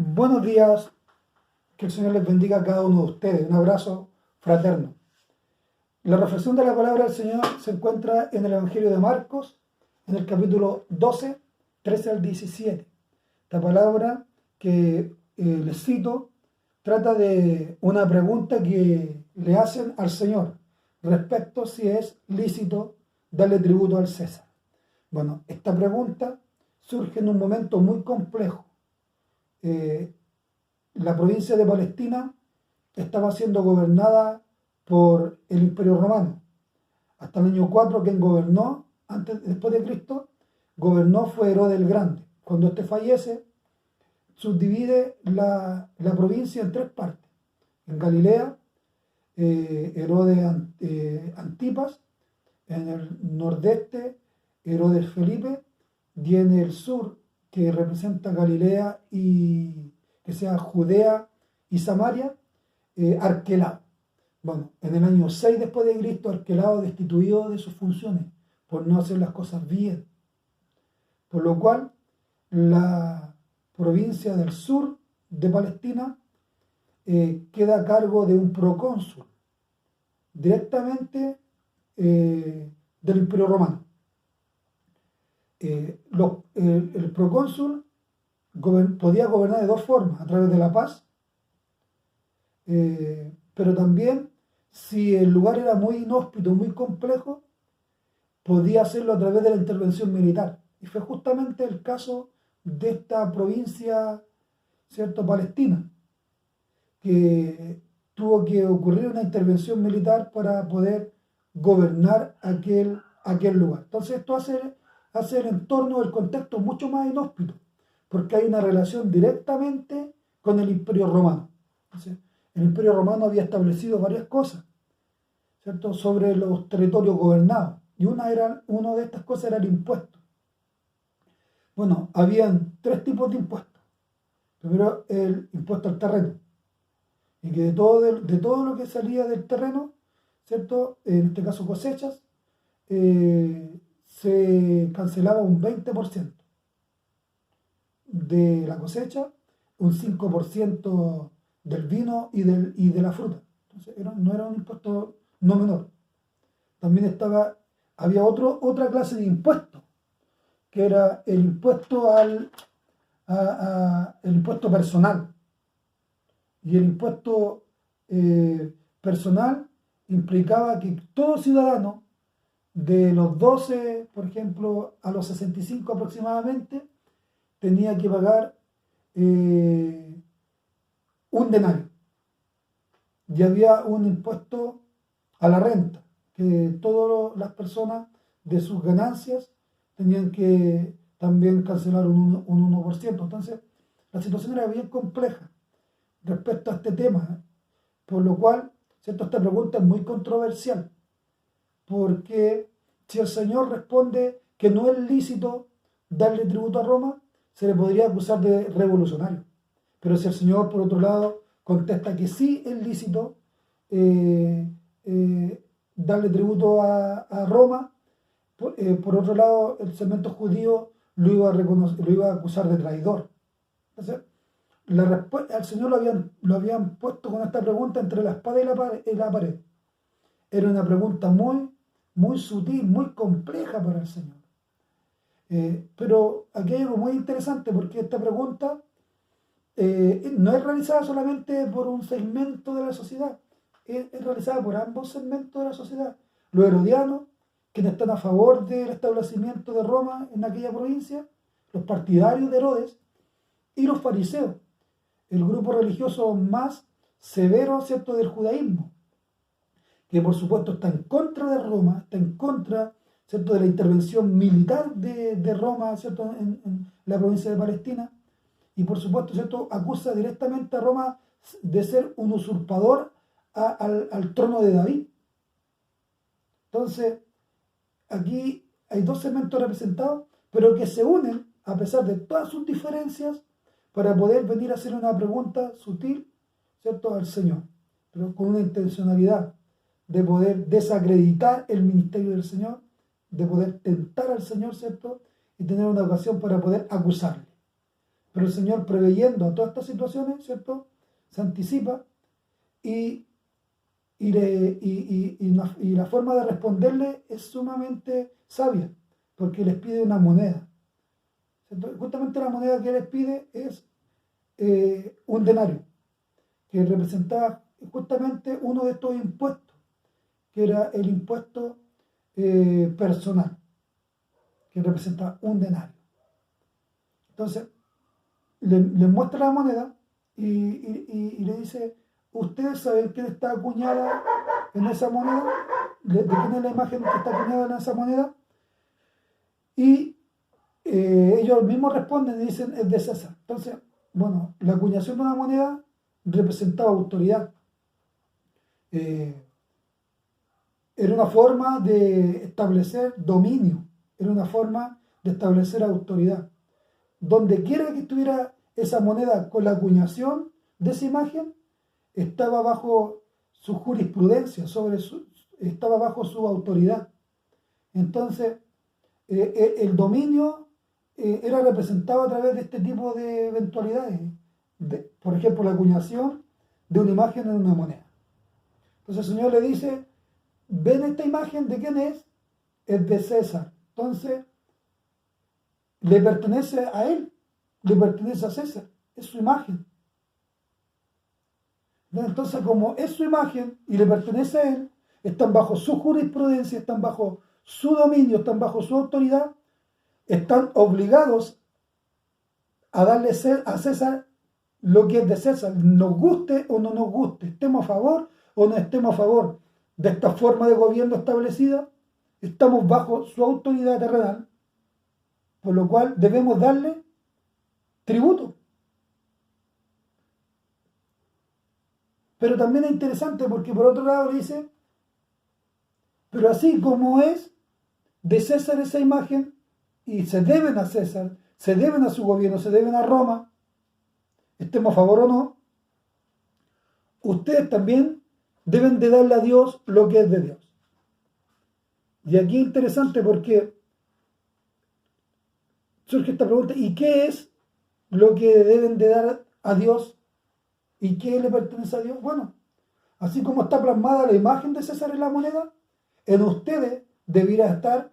Buenos días, que el Señor les bendiga a cada uno de ustedes. Un abrazo fraterno. La reflexión de la palabra del Señor se encuentra en el Evangelio de Marcos, en el capítulo 12, 13 al 17. La palabra que les cito trata de una pregunta que le hacen al Señor respecto si es lícito darle tributo al César. Bueno, esta pregunta surge en un momento muy complejo. La provincia de Palestina estaba siendo gobernada por el Imperio Romano. Hasta el año 4, quien gobernó, después de Cristo, gobernó fue Herodes el Grande. Cuando este fallece, subdivide la provincia en tres partes. En Galilea, Herodes Antipas; en el nordeste, Herodes Felipe; y en el sur, que representa Galilea y que sea Judea y Samaria, Arquelao. Bueno, en el año 6 después de Cristo, Arquelao destituido de sus funciones por no hacer las cosas bien. Por lo cual, la provincia del sur de Palestina queda a cargo de un procónsul, directamente del Imperio Romano. El procónsul podía gobernar de dos formas: a través de la paz, pero también, si el lugar era muy inhóspito, muy complejo, podía hacerlo a través de la intervención militar. Y fue justamente el caso de esta provincia, ¿cierto?, palestina, que tuvo que ocurrir una intervención militar para poder gobernar aquel lugar. Entonces esto hace el entorno, el contexto mucho más inhóspito, porque hay una relación directamente con el Imperio Romano. Entonces, el Imperio Romano había establecido varias cosas, ¿cierto?, sobre los territorios gobernados, y una de estas cosas era el impuesto. Bueno, habían tres tipos de impuestos. Primero, el impuesto al terreno, y que de todo lo que salía del terreno, ¿cierto?, en este caso cosechas, se cancelaba un 20% de la cosecha, un 5% del vino y de la fruta. Entonces no era un impuesto no menor. También había otra clase de impuesto, que era el impuesto el impuesto personal. Y el impuesto personal implicaba que todo ciudadano, de los 12, por ejemplo, a los 65 aproximadamente, tenía que pagar un denario. Y había un impuesto a la renta, que todas las personas de sus ganancias tenían que también cancelar un 1%. Entonces, la situación era bien compleja respecto a este tema, por lo cual, ¿cierto?, esta pregunta es muy controversial, porque si el Señor responde que no es lícito darle tributo a Roma, se le podría acusar de revolucionario. Pero si el Señor, por otro lado, contesta que sí es lícito darle tributo a Roma, por otro lado, el segmento judío lo iba a acusar de traidor. Entonces, al Señor lo habían puesto con esta pregunta entre la espada y la pared. Era una pregunta muy, muy sutil, muy compleja para el Señor. Pero aquí hay algo muy interesante, porque esta pregunta no es realizada solamente por un segmento de la sociedad, es realizada por ambos segmentos de la sociedad. Los herodianos, quienes están a favor del establecimiento de Roma en aquella provincia, los partidarios de Herodes, y los fariseos, el grupo religioso más severo, ¿cierto?, del judaísmo, que por supuesto está en contra de Roma, está en contra, ¿cierto?, de la intervención militar de Roma, ¿cierto?, en la provincia de Palestina, y por supuesto, ¿cierto?, acusa directamente a Roma de ser un usurpador al trono de David. Entonces, aquí hay dos segmentos representados, pero que se unen a pesar de todas sus diferencias para poder venir a hacer una pregunta sutil, ¿cierto?, al Señor, pero con una intencionalidad de poder desacreditar el ministerio del Señor, de poder tentar al Señor, ¿cierto?, y tener una ocasión para poder acusarle. Pero el Señor, preveyendo todas estas situaciones, ¿cierto?, se anticipa y, y la forma de responderle es sumamente sabia, porque les pide una moneda. ¿Cierto? Justamente la moneda que les pide es un denario, que representaba justamente uno de estos impuestos, que era el impuesto personal, que representaba un denario. Entonces, le muestra la moneda y le dice, ¿ustedes saben quién está acuñada en esa moneda? ¿De quién es la imagen que está acuñada en esa moneda? Y ellos mismos responden y dicen, es de César. Entonces, bueno, la acuñación de una moneda representaba autoridad. Era una forma de establecer dominio, era una forma de establecer autoridad. Donde quiera que estuviera esa moneda con la acuñación de esa imagen, estaba bajo su jurisprudencia, estaba bajo su autoridad. Entonces, el dominio era representado a través de este tipo de eventualidades. Por ejemplo, la acuñación de una imagen en una moneda. Entonces el Señor le dice, ¿ven esta imagen de quién es? Es de César. Entonces, le pertenece a él, le pertenece a César, es su imagen. Entonces, como es su imagen y le pertenece a él, están bajo su jurisprudencia, están bajo su dominio, están bajo su autoridad, están obligados a darle a César lo que es de César, nos guste o no nos guste, estemos a favor o no estemos a favor de esta forma de gobierno establecida, estamos bajo su autoridad terrenal, por lo cual debemos darle tributo. Pero también es interesante porque por otro lado dice, pero así como es de César esa imagen, y se deben a César, se deben a su gobierno, se deben a Roma, estemos a favor o no, ustedes también deben de darle a Dios lo que es de Dios. Y aquí es interesante porque surge esta pregunta, ¿y qué es lo que deben de dar a Dios? ¿Y qué le pertenece a Dios? Bueno, así como está plasmada la imagen de César en la moneda, en ustedes debiera estar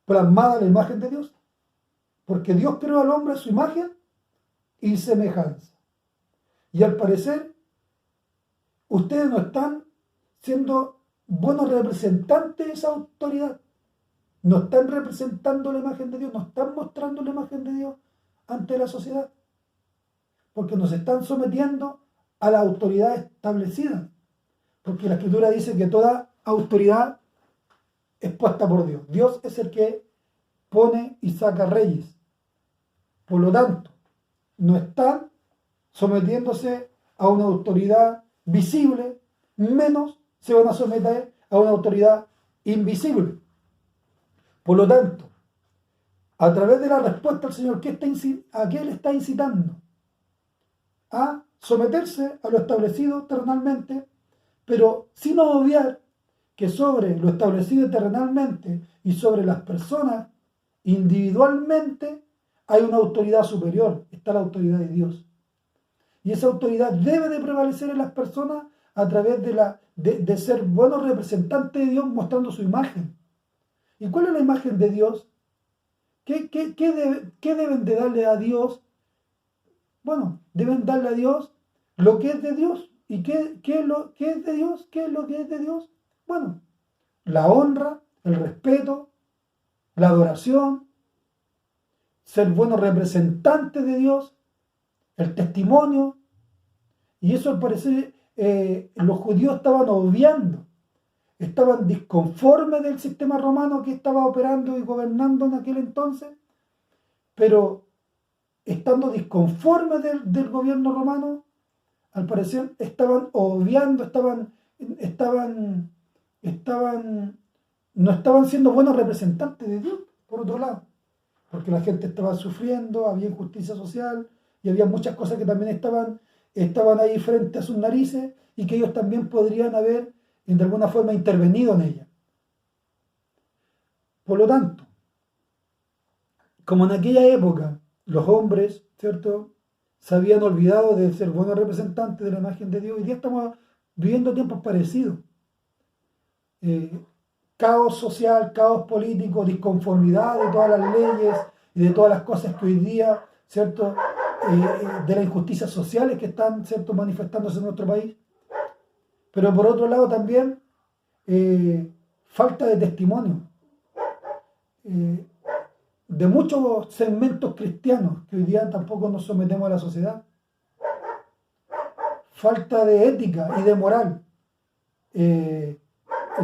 plasmada la imagen de Dios. Porque Dios creó al hombre a su imagen y semejanza. Y al parecer, ustedes no están siendo buenos representantes de esa autoridad. No están representando la imagen de Dios, no están mostrando la imagen de Dios ante la sociedad. Porque nos están sometiendo a la autoridad establecida. Porque la Escritura dice que toda autoridad es puesta por Dios. Dios es el que pone y saca reyes. Por lo tanto, no están sometiéndose a una autoridad visible, menos se van a someter a una autoridad invisible. Por lo tanto, a través de la respuesta al Señor, ¿a qué le está incitando? A someterse a lo establecido terrenalmente, pero sin obviar que sobre lo establecido terrenalmente y sobre las personas individualmente hay una autoridad superior, está la autoridad de Dios. Y esa autoridad debe de prevalecer en las personas a través de ser buenos representantes de Dios mostrando su imagen. ¿Y cuál es la imagen de Dios? ¿Qué deben de darle a Dios? Bueno, deben darle a Dios lo que es de Dios. ¿Y qué es lo que es de Dios? ¿Qué es lo que es de Dios? Bueno, la honra, el respeto, la adoración, ser buenos representantes de Dios, el testimonio. Y eso al parecer los judíos estaban obviando, estaban disconformes del sistema romano que estaba operando y gobernando en aquel entonces, pero estando disconformes del gobierno romano, al parecer estaban obviando, no estaban siendo buenos representantes de Dios, por otro lado, porque la gente estaba sufriendo, había injusticia social y había muchas cosas que también estaban ahí frente a sus narices y que ellos también podrían haber de alguna forma intervenido en ella. Por lo tanto, como en aquella época los hombres, ¿cierto?, se habían olvidado de ser buenos representantes de la imagen de Dios. Hoy día estamos viviendo tiempos parecidos. Caos social, caos político, disconformidad de todas las leyes y de todas las cosas que hoy día, ¿cierto? De las injusticias sociales que están, ¿cierto?, manifestándose en nuestro país. Pero por otro lado también falta de testimonio de muchos segmentos cristianos que hoy día tampoco nos sometemos a la sociedad. Falta de ética y de moral en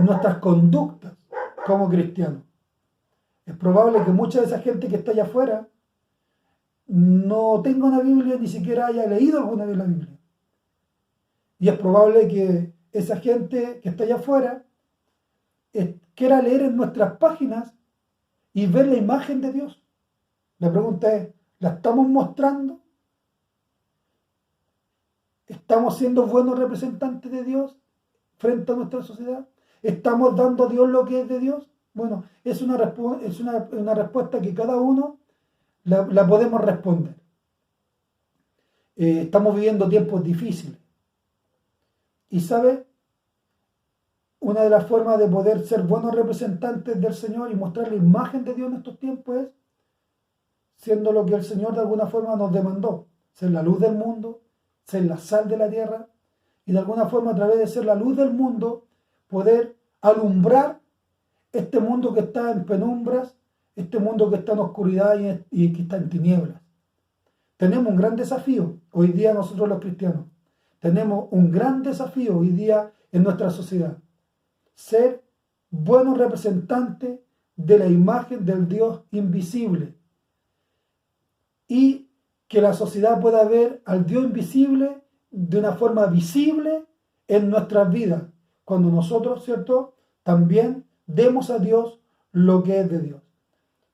nuestras conductas como cristianos. Es probable que mucha de esa gente que está allá afuera no tenga una Biblia, ni siquiera haya leído alguna vez la Biblia. Y es probable que esa gente que está allá afuera quiera leer en nuestras páginas y ver la imagen de Dios. La pregunta es, ¿la estamos mostrando? ¿Estamos siendo buenos representantes de Dios frente a nuestra sociedad? ¿Estamos dando a Dios lo que es de Dios? Bueno, es una respuesta que cada uno la podemos responder. Estamos viviendo tiempos difíciles. Y ¿sabe? Una de las formas de poder ser buenos representantes del Señor y mostrar la imagen de Dios en estos tiempos es siendo lo que el Señor de alguna forma nos demandó: ser la luz del mundo, ser la sal de la tierra, y de alguna forma, a través de ser la luz del mundo, poder alumbrar este mundo que está en penumbras, este mundo que está en oscuridad y que está en tinieblas. Tenemos un gran desafío hoy día nosotros los cristianos. Tenemos un gran desafío hoy día en nuestra sociedad: ser buenos representantes de la imagen del Dios invisible, y que la sociedad pueda ver al Dios invisible de una forma visible en nuestras vidas, cuando nosotros, ¿cierto?, también demos a Dios lo que es de Dios.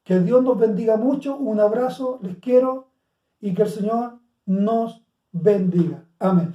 Que Dios nos bendiga mucho, un abrazo, les quiero, y que el Señor nos bendiga. Amén.